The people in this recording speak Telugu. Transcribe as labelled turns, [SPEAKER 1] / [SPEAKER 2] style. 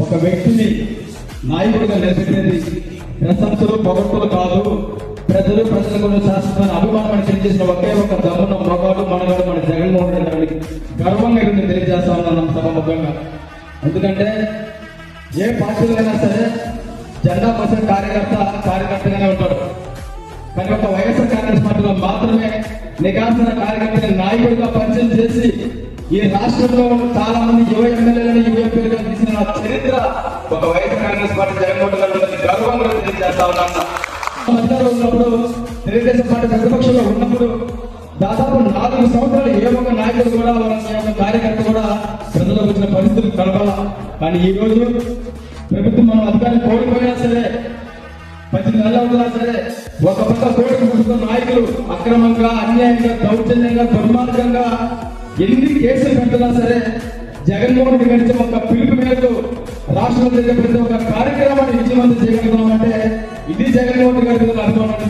[SPEAKER 1] ఒక వ్యక్తిని నాయకుడిగా నిలబెట్టేది ప్రశంసలు పొగడ్తలు కాదు, ప్రజలకు శాశ్వతమైన అభిమానాన్ని చెల్లించిన ఒకే ఒక దమ్మున్న మగాడు మనగాడు మన జగన్మోహన్ రెడ్డి గారికి గర్వంగా ఇది తెలియజేస్తా ఉన్నాను సభముఖంగా. ఎందుకంటే ఏ పార్టీలైనా సరే జెండా కోసం కార్యకర్తగానే ఉంటాడు, కానీ ఒక వైఎస్ఆర్ కాంగ్రెస్ పార్టీలో మాత్రమే నికాల్సిన కార్యకర్తని నాయకుడిగా పరిచయం చేసి ఈ రాష్ట్రంలో చాలా మంది యువ ఎమ్మెల్యేలను యువ ఎంపీలుగా తీసిన చరిత్ర ఒక వైఎస్ఆర్ కాంగ్రెస్ పార్టీ జగన్మోహన్ గారు గర్వంగా తెలియజేస్తా ఉన్నాను. మధ్యలో ఉన్నప్పుడు తెలుగుదేశం పార్టీ ప్రతిపక్షంలో ఉన్నప్పుడు దాదాపు 4 సంవత్సరాలు ఏ ఒక్క నాయకుడు కూడా కార్యకర్త కూడా ప్రజలకు వచ్చిన పరిస్థితులు కలపాల. కానీ ఈ రోజు ప్రభుత్వం మనం అధికారం కోల్పోయినా సరే 10 నెలలు అవుతున్నా సరే ఒక పక్క కోటి ప్రభుత్వ నాయకులు అక్రమంగా అన్యాయంగా దౌర్జన్యంగా దుర్మార్గంగా ఎన్ని కేసులు పెడుతున్నా సరే జగన్మోహన్ రెడ్డి గారి ఒక పిలుపు మేరకు రాష్ట్రంలో జరిగే ప్రతి ఒక్క కార్యక్రమాన్ని విజయవంతం చేయగలుగుతామంటే ఇది జగన్మోహన్ రెడ్డి గారి అభిమానాన్ని